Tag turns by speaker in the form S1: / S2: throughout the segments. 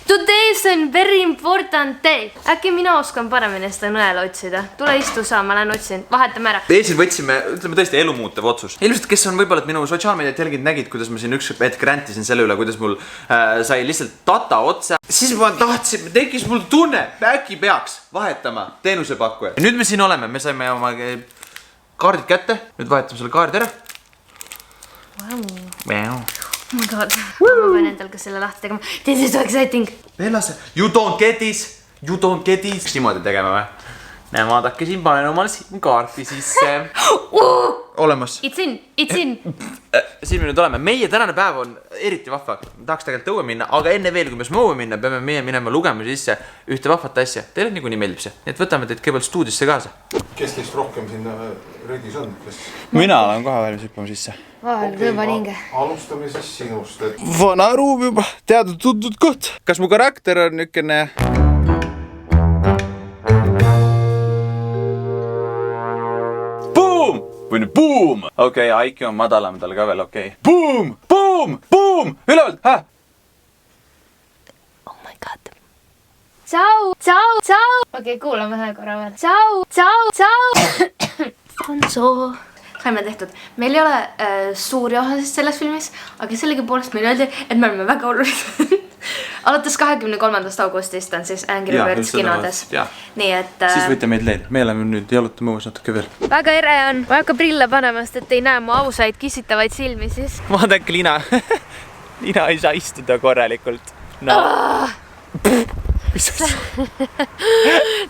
S1: Today on very important day. Äkki mina oskan paremini seda nõela otsida. Tule istu saa, ma lähen otsin. Vahetame ära.
S2: Eestil võtsime, ütleme tõesti elumuutev otsus. Ilmselt, kes on võib-olla minu sotsiaalmeediat jälginud, nägid, kuidas ma siin üks hetk räntisin selle üle, kuidas mul sai lihtsalt data otsa. Siis ma tahtsin, tekkis mul tunne, äkki peaks vahetama teenusepakkuja. Ja nüüd me siin oleme, me saime oma kaardid kätte. Nüüd vahetame selle kaardi ära.
S1: Wow. Oh my god, ma pean endal ka selle lahti tegema. This is so exciting.
S2: Veelase, you don't get this. Kas niimoodi tegema või? Näe, vaadake siin, panen omal kaarti sisse. Olemas.
S1: It's in.
S2: Siin me nüüd oleme. Meie tänane päev on eriti vahva. Tahaks tegelikult õue minna, aga enne veel, kui me õue minna, peame meie minema lugema sisse ühte vahvat asja. Teile niikuinii meeldib see. Nii et võtame teid kõigepealt stuudisse kaasa.
S3: Kes teist rohkem sinna redis on?
S2: Mina olen kohe valmis hüppama sisse.
S1: Vahel tõmban hinge.
S3: Alustame siis sinust.
S2: Vana ruum juba, teatud tuntud koht. Kas mu karakter on niisugune... Boom! Või nüüd boom! Okei, IQ on madalam tal ka veel, okei. Boom! Boom! Boom! Ülevalt!
S1: Oh my god. Ciao! Okei, kuulame ühe korra veel. Ciao! Konso. Saime tehtud. Meil ei ole suuri osasid selles filmis, aga sellegipoolest meil öeldi, et me oleme väga olulised. Alates 23. augustist on siis Angry Birds kinodes. Nii et...
S2: Siis võite meid leida. Me oleme nüüd jalutame õues natuke veel.
S1: Väga ere on. Ma hakka prille panemast, et ei näe mu ausaid kissitavaid silmi siis.
S2: Vaadake, Liina. Liina ei saa istuda korralikult. No.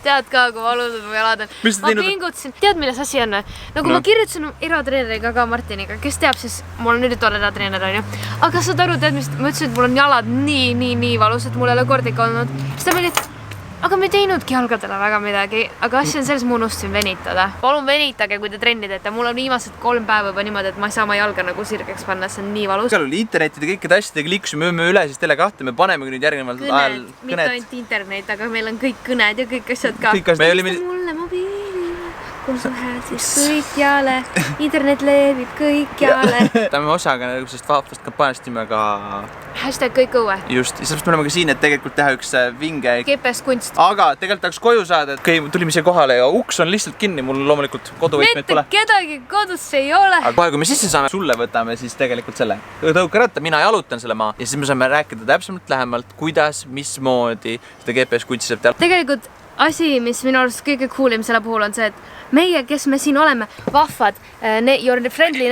S1: Tead ka, kui valusad mu jalad on. Ma pingutasin. Tead, milles asi on? Nagu ma kirjutasin eratreeneriga ka Martiniga, kes teab siis, mul on nüüd tore eratreener on ju. Aga saad aru, tead mis, ma ütlesin, et mul on jalad nii valusad, mul ei ole kord ikka olnud. Siis ta meil, aga me ei teinudki jalgadele väga midagi, aga asi on selles, ma unustasin venitada. Palun venitage, kui te trenni teete. Mul on viimased 3 päeva juba niimoodi, et ma ei saa oma jalga nagu sirgeks panna, see on nii valus.
S2: Igal oli internetide kõikide asjadega liikusime üle siis Tele2, me paneme nüüd järgnevalt ajal
S1: kõned. Mitte ainult internet, aga meil on kõik kõned ja kõik asjad ka. Mulle mobiilile, kui su hääl siis kõikjale, internet levib kõikjale.
S2: Täme osaga sest vahvast kampaaniast nimega...
S1: Hashtag kõik õue.
S2: Just, ja sellepärast me oleme ka siin, et tegelikult teha üks vinge...
S1: GPS kunst.
S2: Aga tegelikult tahaks koju saada, et tulime siia kohale ja uks on lihtsalt kinni, mul loomulikult koduvõtmeid pole.
S1: Mitte kedagi kodus ei ole.
S2: Aga kohe, kui me sisse saame, sulle võtame siis tegelikult selle tõukaratta, mina jalutan selle maa ja siis me saame rääkida täpsemalt lähemalt, kuidas, mismoodi seda GPS kunsti saab teha. Tegelikult
S1: asi, mis minu arust kõige coolim selle puhul on see, et meie, kes me siin oleme, vahvad, your friendly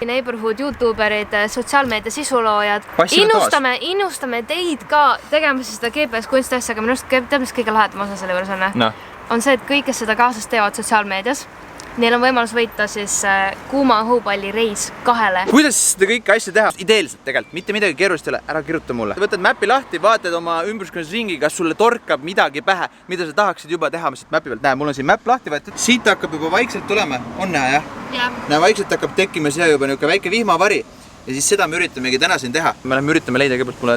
S1: neighborhood, youtuberid, sotsiaalmeedia sisuloojad. Innustame teid ka tegema seda GPS kunsti asja, aga minu arust teab, mis kõige lahedam osa selle juures on. On see, et kõik, kes seda kaasas teevad sotsiaalmeedias, neil on võimalus võita siis kuuma õhupalli reis 2.
S2: Kuidas seda kõike asja teha? Ideeliselt tegelikult, mitte midagi keerulist ei ole, ära kirjuta mulle. Võtad mäppi lahti, vaatad oma ümbruskonnas ringi, kas sulle torkab midagi pähe, mida sa tahaksid juba teha siit mäppi pealt. Näe, mul on siin mäpp lahti võetud. Siit hakkab juba vaikselt tulema. On näha, jah? Näe, vaikselt hakkab tekkima siia juba niisugune väike vihmavari. Ja siis seda me üritamegi täna siin teha. Me üritame leida kõigepealt mulle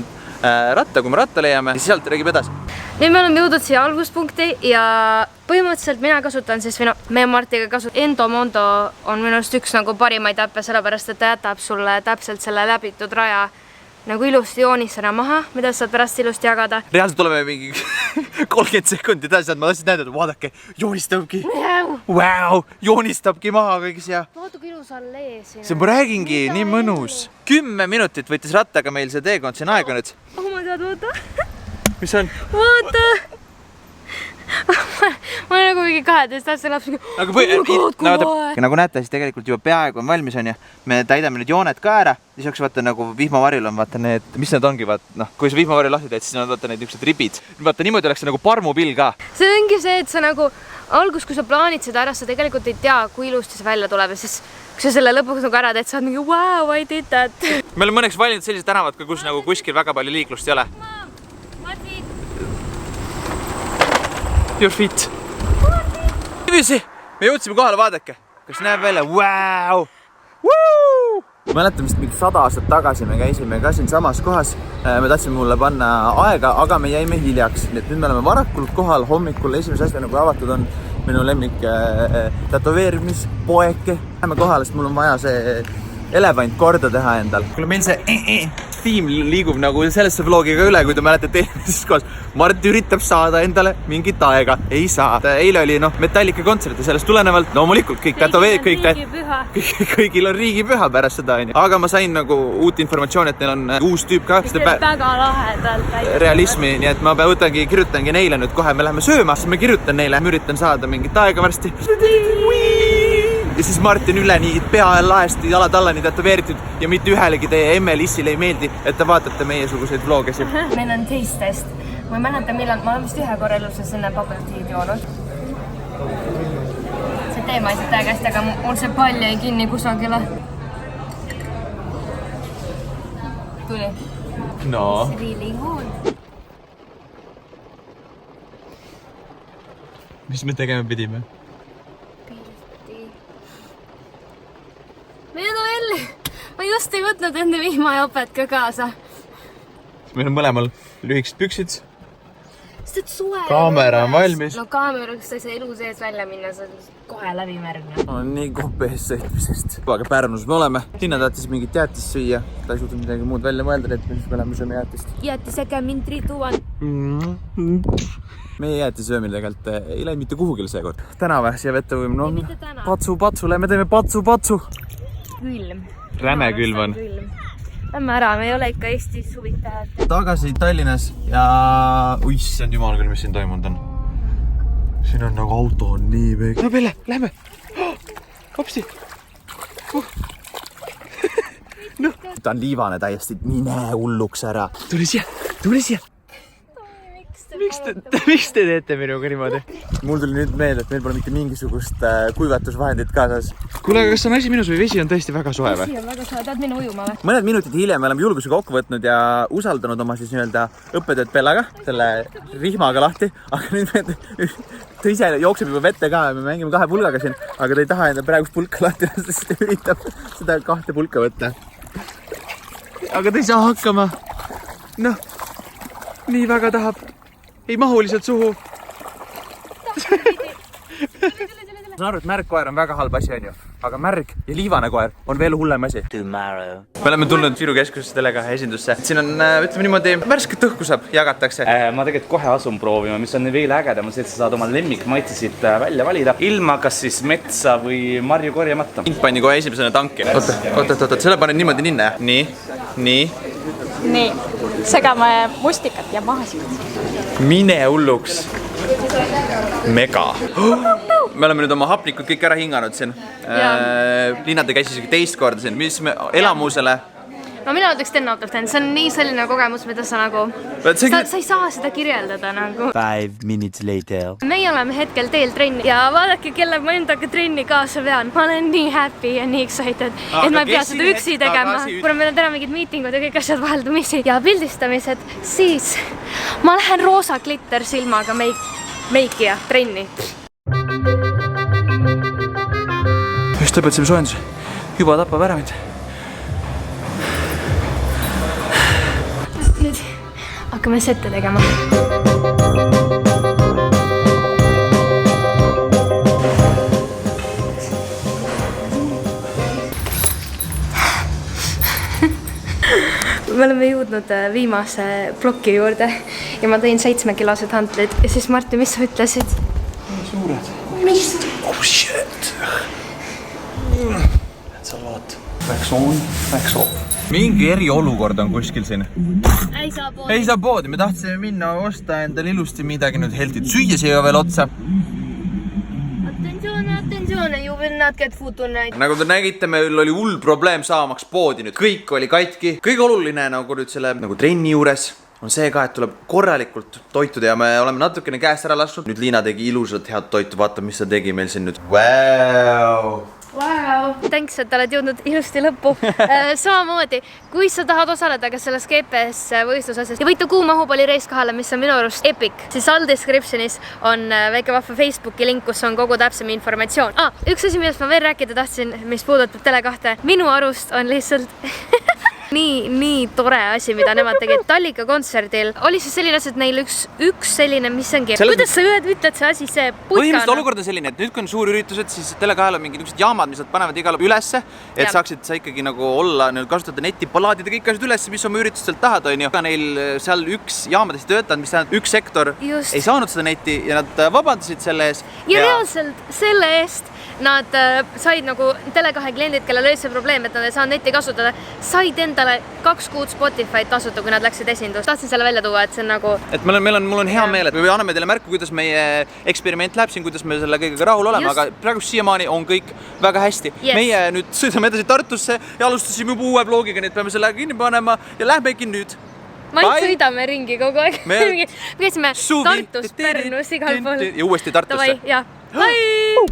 S2: ratta, kui me ratta leiame, siis sealt räägib edasi.
S1: Nüüd me oleme jõudnud siia alguspunkti ja põhimõtteliselt mina kasutan siis, me Martiga kasutan Endomondo on minu arust üks nagu parimaid äppe, sellepärast et ta jätab sulle täpselt selle läbitud raja nagu ilusti joonisena maha, mida saad pärast ilusti jagada. Reaalselt oleme mingi 30 sekundit edasi, ma tahtsin näidata, vaadake, joonistabki. Wow, joonistabki maha kõik siia. Vaadu kui ilus allee siin. See ma räägingi, nii mõnus. 10 minutit võttis rattaga meil see teekond siin aega nüüd. Oh my god, vaata. Mis on? Vaata! Ma olen nagu mingi 12 aastase laps.
S2: Nagu näete, siis tegelikult juba peaaegu on valmis on ja me täidame nüüd jooned ka ära. Lisaks vaata nagu vihmavaril on vaata need, mis need ongi vaata, kui sa vihmavari lahti teed, siis on vaata need niisugused ribid. Vaata niimoodi oleks see nagu parmupill ka. See ongi see, et sa nagu algus, kui sa plaanid seda ära, sa tegelikult ei tea, kui ilusti see välja tuleb ja siis kui sa selle lõpuks nagu ära teed, sa oled mingi wow, I did that. Me oleme mõneks valinud sellised tänavad, kus nagu kuskil väga palju liiklust ei ole. Your feet. Niiviisi, me jõudsime kohale, vaadake. Kas näeb välja? Wow! Woo! Mäletan vist mingi 100 aastat tagasi me käisime ka siin samas kohas. Me tahtsime mulle panna aega, aga me jäime hiljaks. Nüüd me oleme varakult kohal hommikul. Esimese asja nagu avatud on minu lemmik tätoveerimispoeke. Läheme kohale, sest mul on vaja see elevant korda teha endal. Kuule, meil see tiim liigub nagu sellesse vlogiga üle, kui te mäletate eelmises kohas. Mart üritab saada endale mingit aega. Ei saa. Eile oli Metallica kontsert ja sellest tulenevalt loomulikult kõik kõigil on riigipüha pärast seda. Aga ma sain nagu uut informatsiooni, et neil on uus tüüp ka.
S1: Väga lahedalt.
S2: Realismi, nii et ma kirjutangi neile nüüd kohe. Me läheme sööma, siis ma kirjutan neile. Ma üritan saada mingit aega varsti. Ja siis Martin üle nii pea laesti jalad alla nii tätoveeritud ja mitte ühelegi teie emme-lissile ei meeldi, et te vaatate meiesuguseid vlogesid.
S1: Meil on taste test. Ma ei mäleta millal, ma olen vist ühe korra eluses enne bubble tea'd joonud. See teema ei saa täiega hästi, aga mul see pall jäi kinni kusagile. Tuli.
S2: No.
S1: It's really good.
S2: Mis me tegema pidime?
S1: Ma just ei võtnud enda vihmajopet ka kaasa.
S2: Meil on mõlemal lühikesed püksid.
S1: Suve.
S2: Kaamera on valmis.
S1: No kaameraks sai see elu sees välja minna, see kohe läbi märgna.
S2: On nii koppe ees sõitmisest. Aga Pärnus me oleme. Linna tahtis mingit jäätist süüa. Ta ei suutnud midagi muud välja mõelda, et me oleme sööme jäätist.
S1: Jäätisega mind rituan.
S2: Meie jäätisöömil tegelikult ei läinud mitte kuhugil seekord. Tänava siia vette võime. No,
S1: mitte täna.
S2: Patsu, lähme teeme patsu.
S1: Külm.
S2: Räme külm on.
S1: Lähme ära, me ei ole ikka Eestis huvitavad.
S2: Tagasi Tallinnas ja... Issand jumal küll, mis siin toimunud on. Siin on nagu auto on nii väike. No Pelle, lähme! Hopsi! No. Ta on liivane täiesti, mine hulluks ära. Tuli siia! Miks te teete minuga niimoodi? Mul tuli nüüd meelde, et meil pole mitte mingisugust kuivatusvahendit kaasas. Kuule, aga kas on asi minus või vesi on tõesti väga soe või?
S1: Vesi on väga soe, tahad minna ujuma või?
S2: Mõned minutid hiljem me oleme julguse kokku võtnud ja usaldanud oma siis nii-öelda õppetööd Pellaga, selle rihmaga lahti. Aga nüüd me ta ise jookseb juba vette ka ja me mängime 2 pulgaga siin. Aga ta ei taha enda praegust pulka lahti, sest ta üritab seda 2 pulka võtta. Aga ta ei saa hakkama. Noh, nii väga tahab. Ei mahu lihtsalt suhu. Ma saan aru, et märg koer on väga halb asi, on ju. Aga märg ja liivane koer on veel hullem asi.
S4: Tomorrow.
S2: Me oleme tulnud Viru keskuses Telegahe esindusse. Siin on, ütleme niimoodi, värsket õhku saab, jagatakse.
S4: Ma tegelikult kohe asun proovima, mis on veel ägedam, see, et sa saad oma lemmikmaitsesid välja valida. Ilma kas siis metsa või marju korjamata.
S2: Ink pani kohe esimesena tanki. Oot, selle panen niimoodi ninna. Nii.
S5: Segame mustikat ja maasikat.
S2: Mine hulluks. Mega. Me oleme nüüd oma hapnikud kõik ära hinganud siin. Linnad käis isegi teist korda siin. Mis me elamusele?
S1: No mina ütleks 10 out of 10. See on nii selline kogemus, mida sa nagu... Sa ei saa seda kirjeldada nagu.
S4: 5 minutes later.
S1: Meie oleme hetkel teel trenni ja vaadake, kelle ma endaga trenni kaasa pean. Ma olen nii happy ja nii excited, et ma ei pea seda üksi tegema. Kuna meil on täna mingid miitingud ja kõik asjad vaheldumisi ja pildistamised, siis ma lähen roosa glitter silmaga meiki ja trenni.
S2: Just lõpetasime soojendus. Juba tapab ära mind.
S1: Nüüd hakkame sette tegema. Me oleme jõudnud viimase ploki juurde ja ma tõin 7-kilased hantlid ja siis Martin, mis sa ütlesid?
S2: Suured.
S1: Mis?
S2: Oh shit. Sa vaat. Läks on. Mingi eriolukord on kuskil siin.
S1: Ei saa poodi.
S2: Ei saa poodi. Me tahtsime minna osta endale ilusti midagi nüüd heltit. Süüa siia veel otsa.
S1: Attenzione, you will not get food tonight.
S2: Nagu te nägite, meil oli hull probleem saamaks poodi nüüd. Kõik oli katki. Kõige oluline nagu nüüd selle nagu trenni juures on see ka, et tuleb korralikult toituda ja me oleme natukene käest ära lasknud. Nüüd Liina tegi ilusat head toitu. Vaata, mis ta tegi meil siin nüüd. Wow!
S1: Thanks, et oled jõudnud ilusti lõppu. Samamoodi, kui sa tahad osaleda ka selles GPS võistlusasjas ja võita kuuma õhupalli reiskahale, mis on minu arust epic, siis all descriptionis on väike vahva Facebooki link, kus on kogu täpsem informatsioon. Üks asi, millest ma veel rääkida tahtsin, mis puudutab Tele2, minu arust on lihtsalt nii tore asi, mida nemad tegid Tallika kontserdil. Oli siis selline asi, et neil üks selline, mis ongi, kuidas sa ütled see asi, see
S2: põhimõtteliselt olukord on selline, et nüüd kui on suur üritused, siis Tele2-l on mingid niisugused jaamad, mis nad panevad igale ülesse, et saaksid sa ikkagi nagu olla, kasutada netti, palaadida kõik asjad ülesse, mis oma üritustelt tahad, on ju. Aga neil seal üks jaamadest töötanud, mis tähendab üks sektor ei saanud seda netti ja nad vabandasid selle ees.
S1: Ja reaalselt selle eest nad said nagu Tele2 kliendid, kellel oli see probleem, et nad ei saanud netti kasutada, said endale 2 kuud Spotify'd tasuta, kui nad läksid esindust. Tahtsin selle välja tuua, et see on nagu... Et mul on hea meel, et me anname teile märku, kuidas meie eksperiment läheb siin, kuidas me selle kõigega rahul oleme, aga praegu siiamaani on kõik väga hästi. Meie nüüd sõidame edasi Tartusse ja alustasime juba uue vlogiga, nii et peame selle kinni panema ja lähmegi nüüd. Ma ainult sõidame ringi kogu aeg. Me käisime Tartus, Pärnus, igal pool.
S2: Ja uuesti Tartusse.
S1: Bye!